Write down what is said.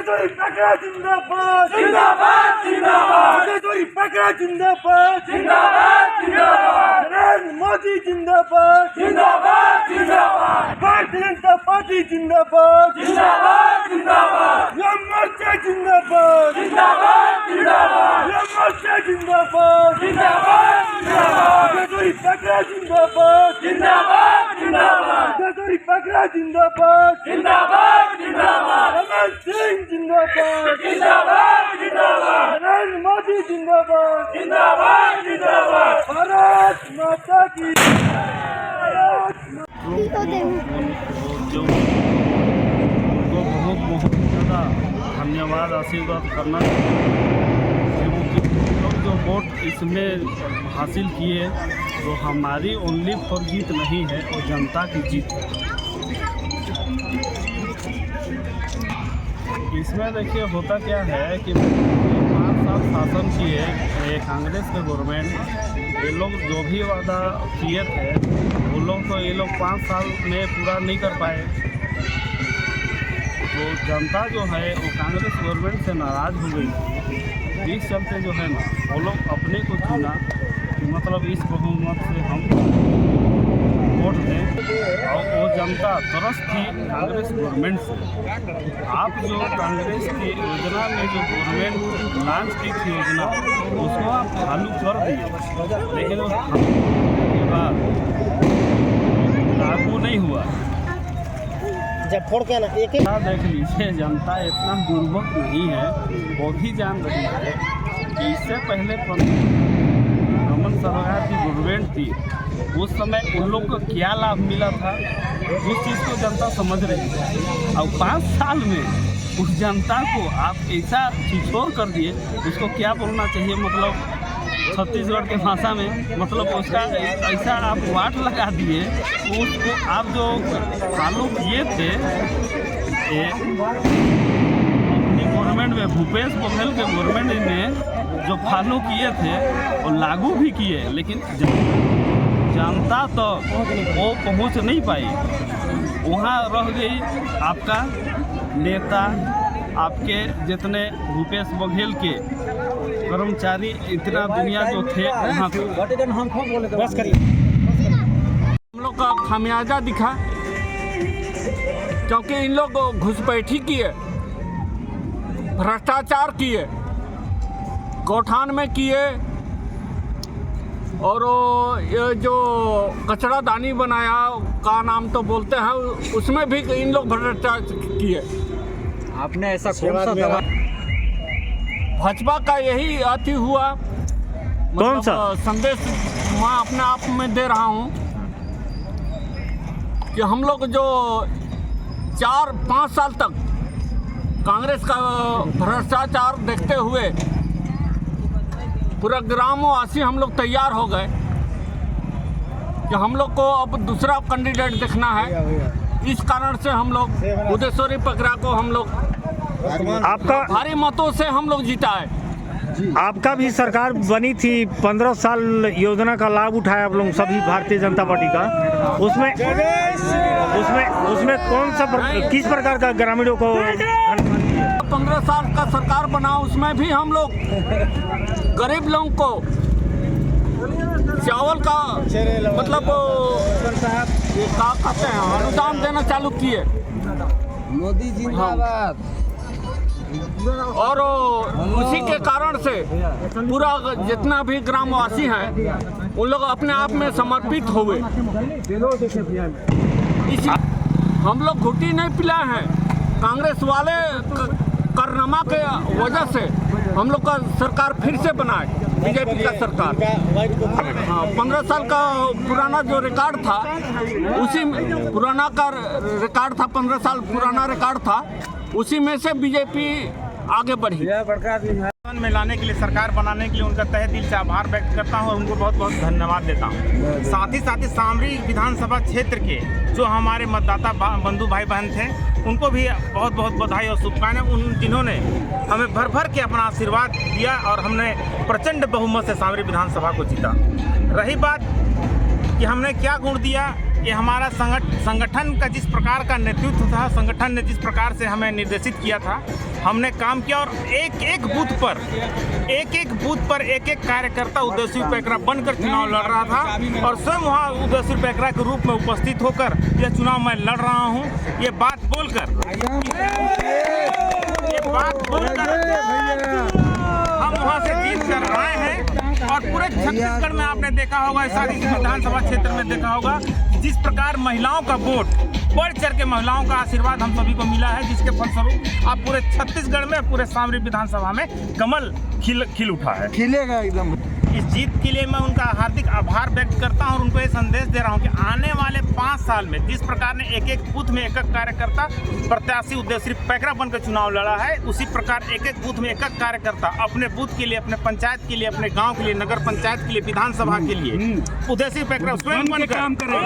तेजस्वी पकड़ा जिंदाबाद जिंदाबाद जिंदाबाद तेजस्वी पकड़ा जिंदाबाद जिंदाबाद जिंदाबाद नरेंद्र मोदी जिंदाबाद जिंदाबाद जिंदाबाद भारतीय जनता पार्टी जिंदाबाद जिंदाबाद जिंदाबाद युवा मोर्चा जिंदाबाद जिंदाबाद जिंदाबाद युवा मोर्चा जिंदाबाद जिंदाबाद जिंदाबाद तेजस्वी पकड़ा जिंदाबाद जिंदाबाद जिंदाबाद तेजस्वी पकड़ा जिंदाबाद जिंदाबाद जिंदाबाद रमन सिंह जिंदाबाद जिंदाबाद जिंदाबाद नरेंद्र मोदी जिंदाबाद जिंदाबाद जिंदाबाद भारत माता की जो उनको बहुत बहुत ज़्यादा धन्यवाद आशीर्वाद करना लोग जो वोट इसमें हासिल किए तो हमारी ओनली फॉर जीत नहीं है वो जनता की जीत है। इसमें देखिए होता क्या है कि 5 साल शासन किए ये कांग्रेस के गवर्नमेंट, ये लोग जो भी वादा किए थे वो लोग तो ये लोग 5 साल में पूरा नहीं कर पाए। तो जनता जो है वो कांग्रेस गवर्नमेंट से नाराज़ हो गई। इस चलते जो है ना वो लोग अपने को चुना कि मतलब इस बहुमत से हम वोट दें, और वो जनता तरस थी कांग्रेस गवर्नमेंट से। आप जो कांग्रेस की योजना में जो गवर्नमेंट लॉन्च की थी योजना उसको आप चालू कर दिए, लेकिन वो के बाद लागू नहीं हुआ। जब फोड़ के ना एक देख लीजिए जनता इतना दुर्बल नहीं है, वो भी जान रही है कि इससे पहले रमन सरकार की गवर्नमेंट थी उस समय उन लोग को क्या लाभ मिला था उस चीज़ को जनता समझ रही है। और 5 साल में उस जनता को आप ऐसा छिछोर कर दिए, उसको क्या बोलना चाहिए, मतलब छत्तीसगढ़ के भाषा में मतलब उसका ऐसा आप वाट लगा दिए। उसको आप जो चालू किए थे अपनी गवर्नमेंट में, भूपेश बघेल के गवर्नमेंट में जो फॉलो किए थे वो लागू भी किए, लेकिन जनता तो वो पहुंच नहीं पाई। वहाँ रह गई आपका नेता, आपके जितने भूपेश बघेल के कर्मचारी, इतना दुनिया जो थे वहाँ पे बस करिए। हम लोग का खामियाजा दिखा, क्योंकि इन लोग घुसपैठी किए, भ्रष्टाचार किए, गौठान में किए, और ये जो कचरा दानी बनाया का नाम तो बोलते हैं उसमें भी इन लोग भ्रष्टाचार किए। आपने ऐसा कौन सा दवा भाजपा का यही अति हुआ, कौन सा संदेश मैं अपने आप में दे रहा हूँ कि हम लोग जो 4-5 साल तक कांग्रेस का भ्रष्टाचार देखते हुए पूरा ग्रामवासी हम लोग तैयार हो गए कि हम लोग को अब दूसरा कैंडिडेट देखना है। इस कारण से हम लोग उदयश्वरी पकड़ा को हम लोग आपका भारी मतों से हम लोग जीता है। आपका भी सरकार बनी थी, 15 साल योजना का लाभ उठाया आप लोग सभी भारतीय जनता पार्टी का। उसमें कौन सा किस प्रकार का ग्रामीणों को 15 साल का सरकार बना, उसमें भी हम लोग गरीब लोगों को चावल का मतलब क्या कहते हैं अनुदान देना चालू किए। मोदी जिंदाबाद। और उसी के कारण से पूरा जितना भी ग्रामवासी हैं उन लोग अपने आप में समर्पित हुए। इसी हम लोग घुट्टी नहीं पिलाए हैं, कांग्रेस वाले कारनामा के वजह से हम लोग का सरकार फिर से बनाए, बीजेपी का सरकार। हाँ, 15 साल का पुराना जो रिकॉर्ड था उसी पुराना का रिकॉर्ड था, 15 साल पुराना रिकॉर्ड था, उसी में से बीजेपी आगे बढ़ी। में लाने के लिए, सरकार बनाने के लिए उनका तहे दिल से आभार व्यक्त करता हूं और उनको बहुत बहुत धन्यवाद देता हूं। साथ ही सामरी विधानसभा क्षेत्र के जो हमारे मतदाता बंधु भाई बहन थे उनको भी बहुत बहुत बधाई और शुभकामनाएं, उन जिन्होंने हमें भर भर के अपना आशीर्वाद दिया और हमने प्रचंड बहुमत से सामरी विधानसभा को जीता। रही बात कि हमने क्या गुण दिया, ये हमारा संगठन का जिस प्रकार का नेतृत्व था, संगठन ने जिस प्रकार से हमें निर्देशित किया था, हमने काम किया और एक एक बूथ पर एक एक कार्यकर्ता उदयसिंह पैकरा बनकर चुनाव लड़ रहा था और स्वयं वहाँ उदयसिंह पैकरा के रूप में उपस्थित होकर यह चुनाव मैं लड़ रहा हूँ। ये बात बोलकर हम वहाँ से जीत कर आए हैं और पूरे छत्तीसगढ़ में आपने देखा होगा, सारी विधानसभा क्षेत्र में देखा होगा जिस प्रकार महिलाओं का वोट बढ़ चढ़ के महिलाओं का आशीर्वाद हम सभी को मिला है, जिसके फलस्वरूप आप पूरे छत्तीसगढ़ में पूरे सामरी विधानसभा में कमल खिल उठा है, खिलेगा एकदम। इस जीत के लिए मैं उनका हार्दिक आभार व्यक्त करता हूं और उनको ये संदेश दे रहा हूं कि आने वाले 5 साल में जिस प्रकार ने एक एक बूथ में एक एक कार्यकर्ता प्रत्याशी उदयसिंह पैकरा बनकर चुनाव लड़ा है, उसी प्रकार एक एक बूथ में एक एक कार्यकर्ता अपने बूथ के लिए, अपने पंचायत के लिए, अपने गांव के लिए, नगर पंचायत के लिए, विधानसभा के लिए उदयसिंह पैकरा स्वयं बनकर काम करेगा।